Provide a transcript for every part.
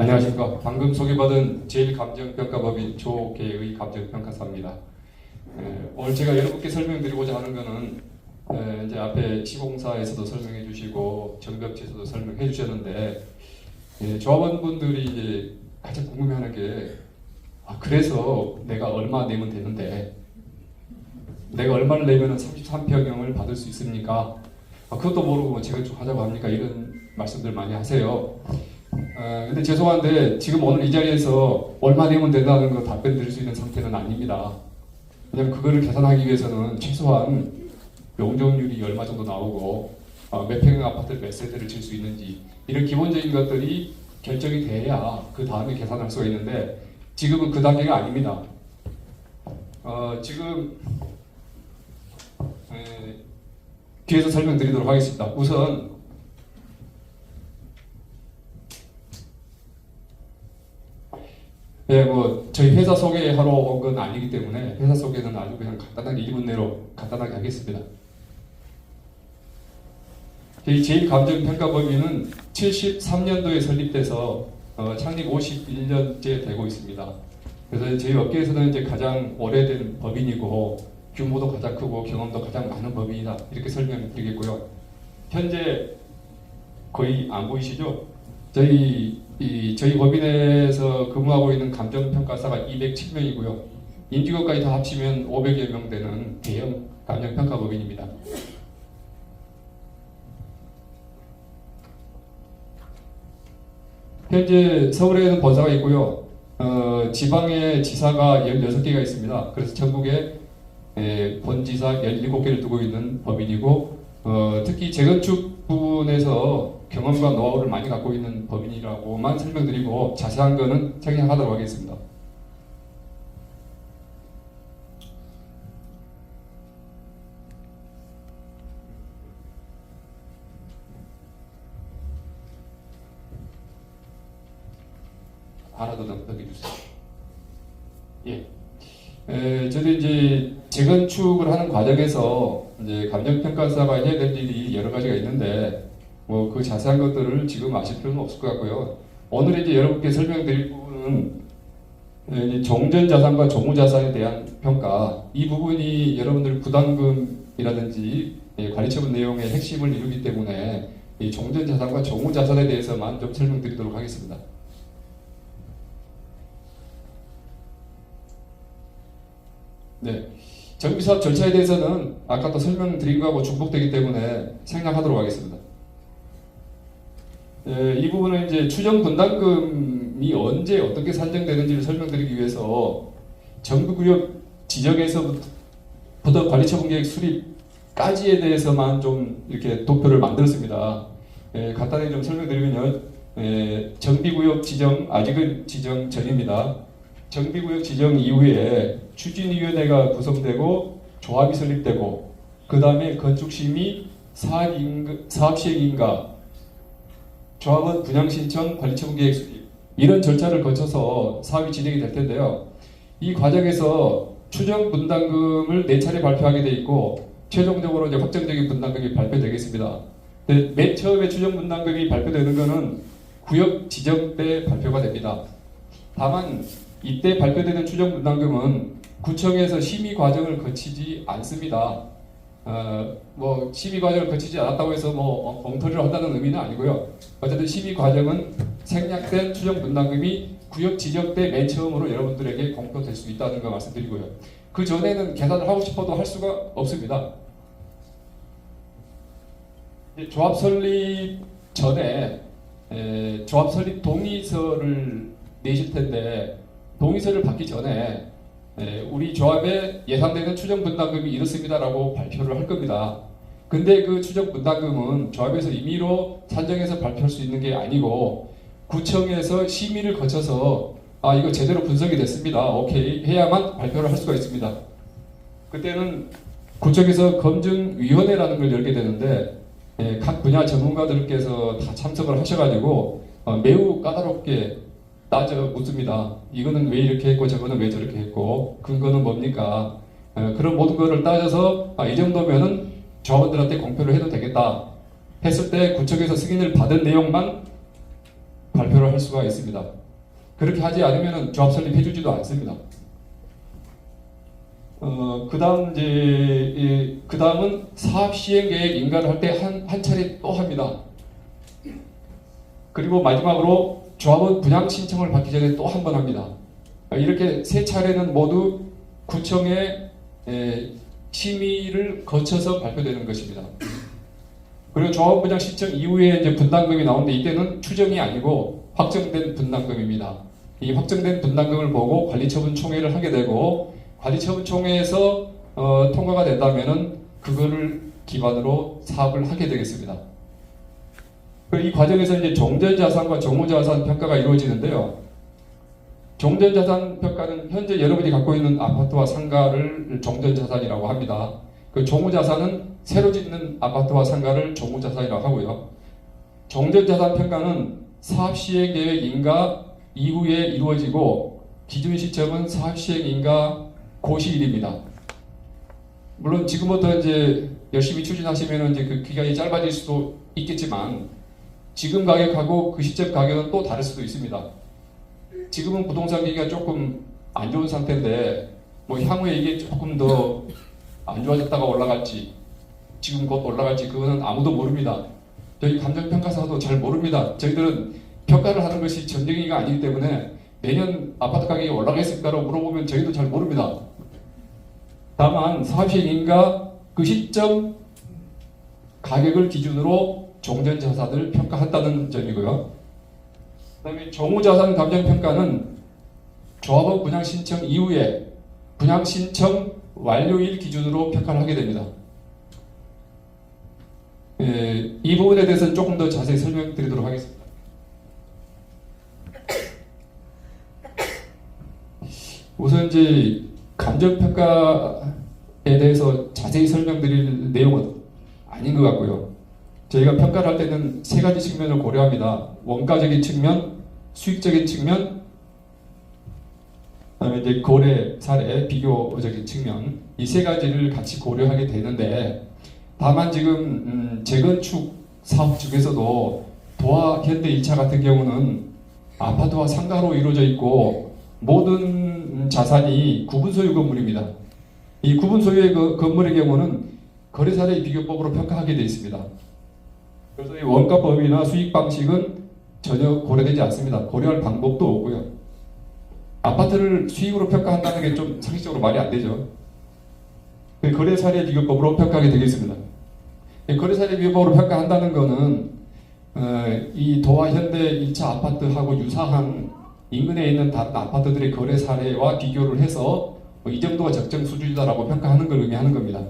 안녕하십니까. 방금 소개받은 제1감정평가법인 조계의 감정평가사입니다. 오늘 제가 여러분께 설명드리고자 하는 것은 이제 앞에 시공사에서도 설명해 주시고 정벽지에서도 설명해 주셨는데 조합원분들이 이제 가장 궁금해하는 게 그래서 내가 얼마 내면 되는데 내가 얼마를 내면 33평형을 받을 수 있습니까? 그것도 모르고 재건축 하자고 합니까? 이런 말씀들 많이 하세요. 근데 죄송한데 지금 오늘 이 자리에서 얼마 내면 된다는 거 답변 드릴 수 있는 상태는 아닙니다. 왜냐면 그거를 계산하기 위해서는 최소한 용적률이 얼마 정도 나오고 몇 평형 아파트를 몇 세대를 질 수 있는지 이런 기본적인 것들이 결정이 돼야 그 다음에 계산할 수가 있는데 지금은 그 단계가 아닙니다. 지금 뒤에서 설명드리도록 하겠습니다. 우선 저희 회사 소개하러 온 건 아니기 때문에 회사 소개는 아주 그냥 간단하게 1분 내로 간단하게 하겠습니다. 저희 제1감정평가법인은 73년도에 설립돼서 창립 51년째 되고 있습니다. 그래서 저희 업계에서는 이제 가장 오래된 법인이고 규모도 가장 크고 경험도 가장 많은 법인이다 이렇게 설명드리겠고요. 현재 거의 안 보이시죠? 저희 법인에서 근무하고 있는 감정평가사가 207명이고요. 임직원까지 다 합치면 500여 명 되는 대형 감정평가법인입니다. 현재 서울에는 본사가 있고요. 지방에 지사가 16개가 있습니다. 그래서 전국에 본지사 17개를 두고 있는 법인이고 특히 재건축 부분에서 경험과 노하우를 많이 갖고 있는 법인이라고만 설명드리고 자세한 거는 생략하도록 하겠습니다. 하나 더 넘겨주세요. 저도 이제 재건축을 하는 과정에서 이제 감정평가사가 해야 될 일이 여러 가지가 있는데 그 자세한 것들을 지금 아실 필요는 없을 것 같고요. 오늘 이제 여러분께 설명드릴 부분은 이제 종전자산과 종후자산에 대한 평가, 이 부분이 여러분들 부담금이라든지 관리처분 내용의 핵심을 이루기 때문에 이 종전자산과 종후자산에 대해서만 좀 설명드리도록 하겠습니다. 정비사업 절차에 대해서는 아까 또 설명드린 거하고 중복되기 때문에 생략하도록 하겠습니다. 이 부분은 이제 추정 분담금이 언제 어떻게 산정되는지를 설명드리기 위해서 정부구역 지정에서부터 관리처분계획 수립까지에 대해서만 좀 이렇게 도표를 만들었습니다. 간단히 좀 설명드리면요. 정비구역 지정, 아직은 지정 전입니다. 정비구역 지정 이후에 추진위원회가 구성되고 조합이 설립되고 그 다음에 건축심의, 사업시행인가, 조합원 분양신청, 관리처분계획 수립 이런 절차를 거쳐서 사업이 진행이 될 텐데요. 이 과정에서 추정 분담금을 4차례 발표하게 돼 있고 최종적으로 이제 확정적인 분담금이 발표되겠습니다. 맨 처음에 추정 분담금이 발표되는 것은 구역 지정 때 발표가 됩니다. 다만 이때 발표되는 추정 분담금은 구청에서 심의 과정을 거치지 않습니다. 심의 과정을 거치지 않았다고 해서 엉터리로 한다는 의미는 아니고요. 어쨌든 심의 과정은 생략된 추정 분담금이 구역 지정 때 맨 처음으로 여러분들에게 공표될 수 있다는 거 말씀드리고요. 그 전에는 계산을 하고 싶어도 할 수가 없습니다. 조합 설립 전에 조합 설립 동의서를 내실 텐데 동의서를 받기 전에 우리 조합에 예상되는 추정 분담금이 이렇습니다라고 발표를 할 겁니다. 근데 그 추정 분담금은 조합에서 임의로 산정해서 발표할 수 있는 게 아니고 구청에서 심의를 거쳐서 이거 제대로 분석이 됐습니다. 오케이 해야만 발표를 할 수가 있습니다. 그때는 구청에서 검증위원회라는 걸 열게 되는데 각 분야 전문가들께서 다 참석을 하셔가지고 매우 까다롭게 따져 묻습니다. 이거는 왜 이렇게 했고 저거는 왜 저렇게 했고 근거는 뭡니까? 그런 모든 거를 따져서 이 정도면은 조합원들한테 공표를 해도 되겠다 했을 때 구청에서 승인을 받은 내용만 발표를 할 수가 있습니다. 그렇게 하지 않으면 조합 설립해주지도 않습니다. 그 다음은 사업 시행 계획 인가를 할 때 한 차례 또 합니다. 그리고 마지막으로 조합원 분양 신청을 받기 전에 또 한 번 합니다. 이렇게 세 차례는 모두 구청의 심의를 거쳐서 발표되는 것입니다. 그리고 조합원 분양 신청 이후에 이제 분담금이 나오는데 이때는 추정이 아니고 확정된 분담금입니다. 이 확정된 분담금을 보고 관리처분 총회를 하게 되고 관리처분 총회에서 통과가 된다면은 그거를 기반으로 사업을 하게 되겠습니다. 이 과정에서 이제 종전자산과 정무자산 평가가 이루어지는데요. 종전자산 평가는 현재 여러분이 갖고 있는 아파트와 상가를 종전자산이라고 합니다. 그 종무자산은 새로 짓는 아파트와 상가를 종무자산이라고 하고요. 종전자산 평가는 사업 시행 계획 인가 이후에 이루어지고 기준 시점은 사업 시행 인가 고시일입니다. 물론 지금부터 이제 열심히 추진하시면 이제 그 기간이 짧아질 수도 있겠지만 지금 가격하고 그 시점 가격은 또 다를 수도 있습니다. 지금은 부동산 경기가 조금 안 좋은 상태인데 뭐 향후에 이게 조금 더 안 좋아졌다가 올라갈지 지금 곧 올라갈지 그거는 아무도 모릅니다. 저희 감정평가사도 잘 모릅니다. 저희들은 평가를 하는 것이 전쟁이가 아니기 때문에 내년 아파트 가격이 올라가겠습니까라고 물어보면 저희도 잘 모릅니다. 다만 사업시행인가 그 시점 가격을 기준으로 종전자산을 평가한다는 점이고요. 그 다음에 정무자산 감정평가는 조합원 분양 신청 이후에 분양 신청 완료일 기준으로 평가를 하게 됩니다. 이 부분에 대해서는 조금 더 자세히 설명드리도록 하겠습니다. 우선 이제 감정평가에 대해서 자세히 설명드릴 내용은 아닌 것 같고요. 저희가 평가를 할 때는 세 가지 측면을 고려합니다. 원가적인 측면, 수익적인 측면, 그다음에 이제 거래 사례, 비교적인 측면 이 세 가지를 같이 고려하게 되는데 다만 지금 재건축 사업 중에서도 도화 현대 1차 같은 경우는 아파트와 상가로 이루어져 있고 모든 자산이 구분 소유 건물입니다. 이 구분 소유의 건물의 경우는 거래 사례 비교법으로 평가하게 되어 있습니다. 그래서 이 원가 범위나 수익 방식은 전혀 고려되지 않습니다. 고려할 방법도 없고요. 아파트를 수익으로 평가한다는 게 좀 상식적으로 말이 안 되죠. 거래 사례 비교법으로 평가하게 되겠습니다. 거래 사례 비교법으로 평가한다는 것은 이 도화 현대 1차 아파트하고 유사한 인근에 있는 다른 아파트들의 거래 사례와 비교를 해서 이 정도가 적정 수준이다라고 평가하는 걸 의미하는 겁니다.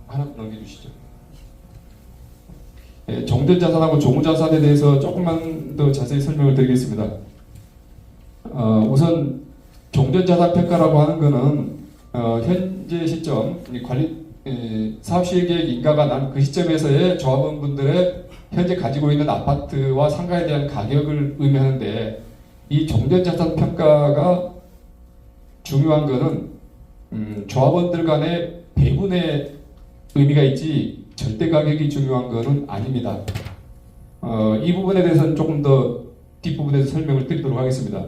하나 넘겨주시죠. 종전자산하고 종무자산에 대해서 조금만 더 자세히 설명을 드리겠습니다. 우선 종전자산 평가라고 하는 것은 현재 시점 사업시행계획 인가가 난 그 시점에서의 조합원분들의 현재 가지고 있는 아파트와 상가에 대한 가격을 의미하는데 이 종전자산 평가가 중요한 것은 조합원들 간의 배분의 의미가 있지 절대 가격이 중요한 것은 아닙니다. 이 부분에 대해서는 조금 더 뒷부분에서 설명을 드리도록 하겠습니다.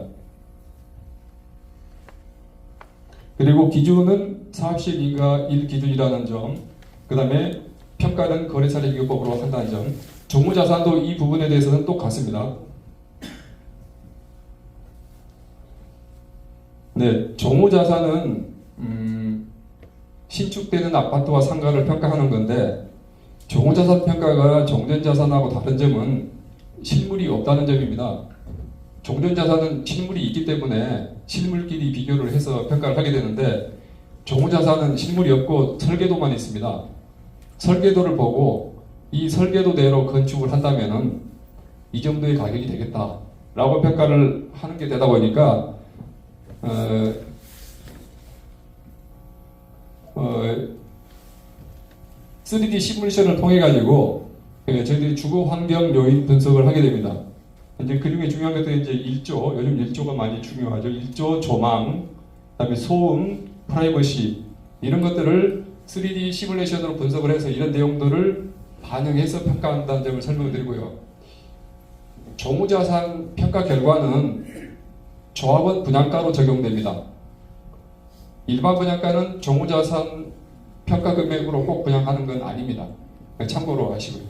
그리고 기준은 사업시행인가 1기준이라는 점, 그 다음에 평가는 거래사례 비교법으로 한다는 점, 종무자산도 이 부분에 대해서는 똑같습니다. 네, 종무자산은 신축되는 아파트와 상가를 평가하는 건데 종무자산 평가가 종전자산하고 다른 점은 실물이 없다는 점입니다. 종전자산은 실물이 있기 때문에 실물끼리 비교를 해서 평가를 하게 되는데 종무자산은 실물이 없고 설계도만 있습니다. 설계도를 보고 이 설계도대로 건축을 한다면은 이 정도의 가격이 되겠다라고 평가를 하는 게 되다 보니까 3D 시뮬레이션을 통해 가지고 저희들이 주거 환경 요인 분석을 하게 됩니다. 이제 그 중에 중요한 것들은 이제 일조, 요즘 일조가 많이 중요하죠. 일조, 조망, 그다음에 소음, 프라이버시 이런 것들을 3D 시뮬레이션으로 분석을 해서 이런 내용들을 반영해서 평가한다는 점을 설명을 드리고요. 종우자산 평가 결과는 조합원 분양가로 적용됩니다. 일반 분양가는 종우자산 평가 금액으로 꼭 분양하는 건 아닙니다. 참고로 하시고요.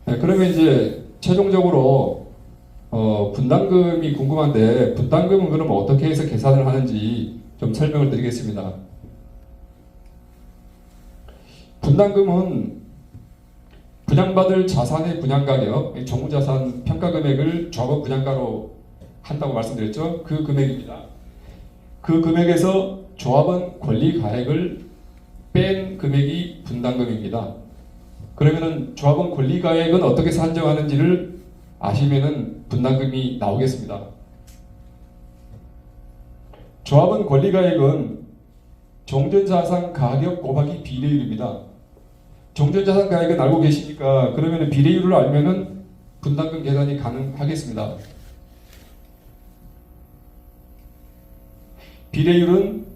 네, 그러면 이제 최종적으로 분담금이 궁금한데 분담금은 그럼 어떻게 해서 계산을 하는지 좀 설명을 드리겠습니다. 분담금은 분양받을 자산의 분양가격, 종우자산 평가금액을 조합원 분양가로 한다고 말씀드렸죠. 그 금액입니다. 그 금액에서 조합원 권리가액을 뺀 금액이 분담금입니다. 그러면은 조합원 권리가액은 어떻게 산정하는지를 아시면은 분담금이 나오겠습니다. 조합원 권리가액은 종전자산 가격 곱하기 비례율입니다. 종전자산 가액은 알고 계시니까 그러면은 비례율을 알면은 분담금 계산이 가능하겠습니다. 비례율은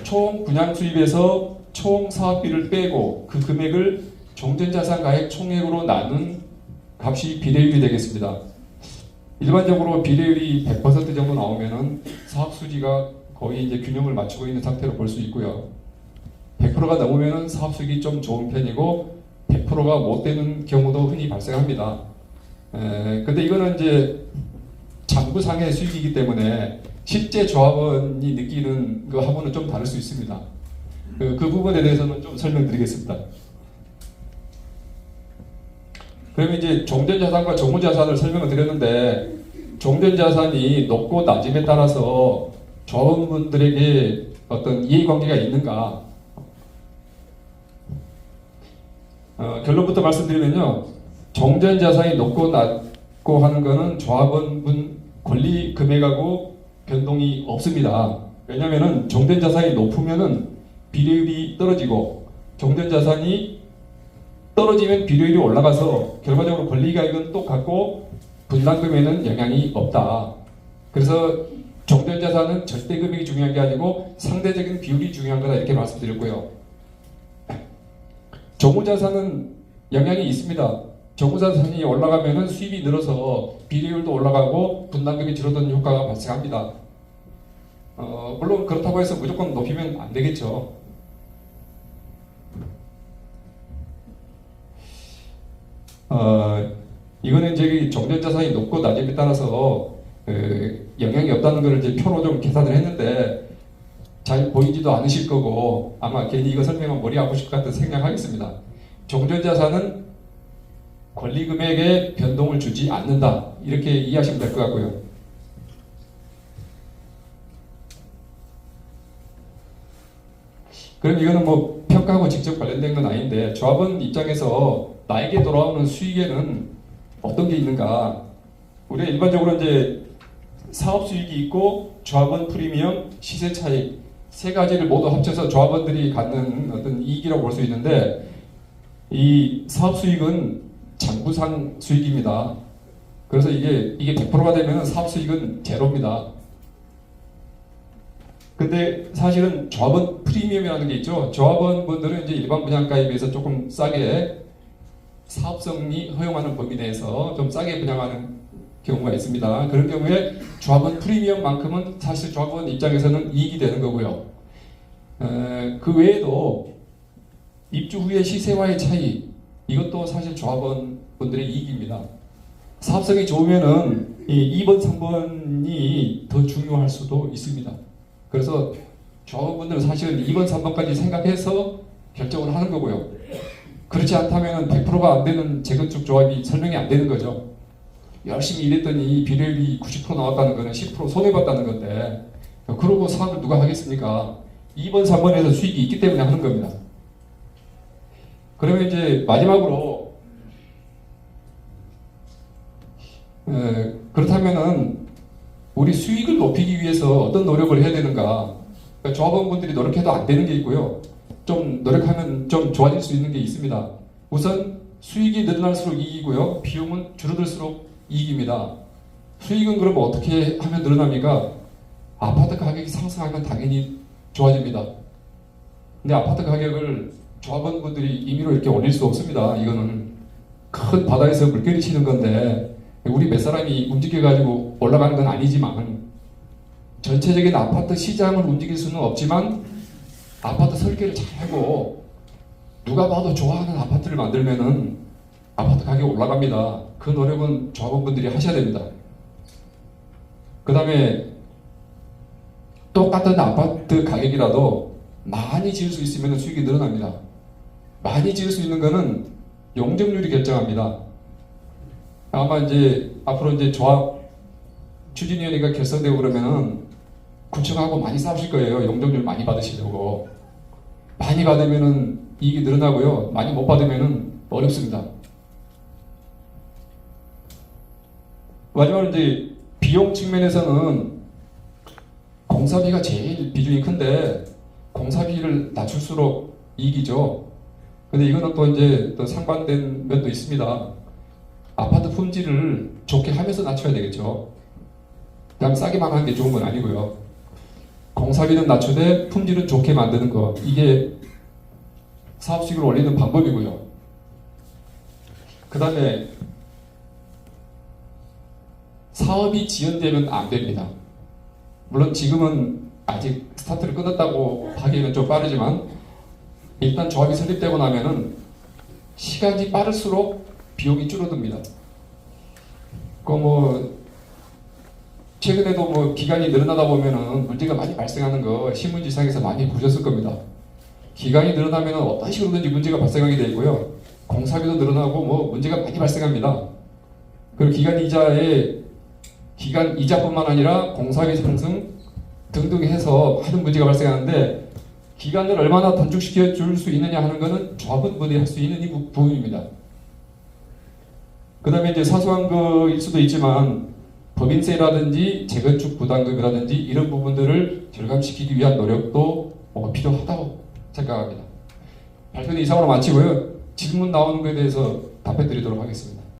총 분양 수입에서 총 사업비를 빼고 그 금액을 종전자산 가액 총액으로 나눈 값이 비례율이 되겠습니다. 일반적으로 비례율이 100% 정도 나오면은 사업 수지가 거의 이제 균형을 맞추고 있는 상태로 볼 수 있고요. 100%가 넘으면은 사업 수익이 좀 좋은 편이고 100%가 못 되는 경우도 흔히 발생합니다. 근데 이거는 이제 장부상의 수익이기 때문에 실제 조합원이 느끼는 거하고는 좀 다를 수 있습니다. 그 부분에 대해서는 좀 설명드리겠습니다. 그러면 이제 종전자산과 종무자산을 설명을 드렸는데 종전자산이 높고 낮음에 따라서 조합원분들에게 어떤 이해관계가 있는가? 결론부터 말씀드리면요. 종전자산이 높고 낮고 하는 것은 조합원분 권리 금액하고 변동이 없습니다. 왜냐하면 종전자산이 높으면은 비례율이 떨어지고 종전자산이 떨어지면 비례율이 올라가서 결과적으로 권리가액은 똑같고 분담금에는 영향이 없다. 그래서 종전자산은 절대 금액이 중요한 게 아니고 상대적인 비율이 중요한 거다 이렇게 말씀드렸고요. 종무자산은 영향이 있습니다. 종무자산이 올라가면은 수입이 늘어서 비례율도 올라가고 분담금이 줄어드는 효과가 발생합니다. 물론 그렇다고 해서 무조건 높이면 안 되겠죠. 이거는 이제 종전자산이 높고 낮음에 따라서 영향이 없다는 걸 이제 표로 좀 계산을 했는데 잘 보이지도 않으실 거고 아마 괜히 이거 설명하면 머리 아프실 것 같아서 생략하겠습니다. 종전자산은 권리금액에 변동을 주지 않는다 이렇게 이해하시면 될 것 같고요. 그럼 이거는 뭐 평가하고 직접 관련된 건 아닌데 조합원 입장에서 나에게 돌아오는 수익에는 어떤 게 있는가? 우리가 일반적으로 이제 사업 수익이 있고 조합원 프리미엄, 시세 차익 세 가지를 모두 합쳐서 조합원들이 갖는 어떤 이익이라고 볼 수 있는데 이 사업 수익은 장부상 수익입니다. 그래서 이게 100%가 되면 사업 수익은 제로입니다. 근데 사실은 조합원 프리미엄이라는 게 있죠. 조합원분들은 이제 일반 분양가에 비해서 조금 싸게 사업성이 허용하는 범위 내에서 좀 싸게 분양하는 경우가 있습니다. 그런 경우에 조합원 프리미엄만큼은 사실 조합원 입장에서는 이익이 되는 거고요. 그 외에도 입주 후의 시세와의 차이 이것도 사실 조합원 분들의 이익입니다. 사업성이 좋으면은 이 2번, 3번이 더 중요할 수도 있습니다. 그래서 조합원분들은 사실은 2번, 3번까지 생각해서 결정을 하는 거고요. 그렇지 않다면 100%가 안 되는 재건축 조합이 설명이 안 되는 거죠. 열심히 일했더니 비례율이 90% 나왔다는 거는 10% 손해봤다는 건데 그러고 사업을 누가 하겠습니까? 2번, 3번에서 수익이 있기 때문에 하는 겁니다. 그러면 이제 마지막으로 그렇다면은 우리 수익을 높이기 위해서 어떤 노력을 해야 되는가? 그러니까 조합원분들이 노력해도 안 되는 게 있고요. 좀 노력하면 좀 좋아질 수 있는 게 있습니다. 우선 수익이 늘어날수록 이익이고요. 비용은 줄어들수록 이익입니다. 수익은 그럼 어떻게 하면 늘어납니까? 아파트 가격이 상승하면 당연히 좋아집니다. 근데 아파트 가격을 조합원분들이 임의로 이렇게 올릴 수 없습니다. 이거는 큰 바다에서 물결이 치는 건데 우리 몇 사람이 움직여가지고 올라가는 건 아니지만 전체적인 아파트 시장을 움직일 수는 없지만 아파트 설계를 잘하고 누가 봐도 좋아하는 아파트를 만들면은 아파트 가격이 올라갑니다. 그 노력은 조합원분들이 하셔야 됩니다. 그 다음에 똑같은 아파트 가격이라도 많이 지을 수 있으면 수익이 늘어납니다. 많이 지을 수 있는 거는 용적률이 결정합니다. 아마 이제 앞으로 이제 조합 추진위원회가 결성되고 그러면은 구청하고 많이 싸우실 거예요. 용적률 많이 받으시려고. 많이 받으면은 이익이 늘어나고요. 많이 못 받으면은 어렵습니다. 마지막으로 이제 비용 측면에서는 공사비가 제일 비중이 큰데 공사비를 낮출수록 이익이죠. 근데 이거는 또 이제 또 상반된 면도 있습니다. 아파트 품질을 좋게 하면서 낮춰야 되겠죠. 그냥 싸게만 하는 게 좋은 건 아니고요. 공사비는 낮추되 품질은 좋게 만드는 거, 이게 사업 수익을 올리는 방법이고요. 그 다음에 사업이 지연되면 안 됩니다. 물론 지금은 아직 스타트를 끊었다고 하기에는 좀 빠르지만 일단 조합이 설립되고 나면은 시간이 빠를수록 비용이 줄어듭니다. 최근에도 기간이 늘어나다 보면은 문제가 많이 발생하는 거 신문지상에서 많이 보셨을 겁니다. 기간이 늘어나면은 어떤 식으로든지 문제가 발생하게 되고요. 공사비도 늘어나고 문제가 많이 발생합니다. 그리고 기간 이자뿐만 아니라 공사비 상승 등등 해서 많은 문제가 발생하는데 기간을 얼마나 단축시켜 줄 수 있느냐 하는 것은 조합원분들이 할 수 있는 이 부분입니다. 그 다음에 이제 사소한 거일 수도 있지만 법인세라든지 재건축 부담금이라든지 이런 부분들을 절감시키기 위한 노력도 필요하다고 생각합니다. 발표는 이상으로 마치고요. 질문 나오는 것에 대해서 답변 드리도록 하겠습니다.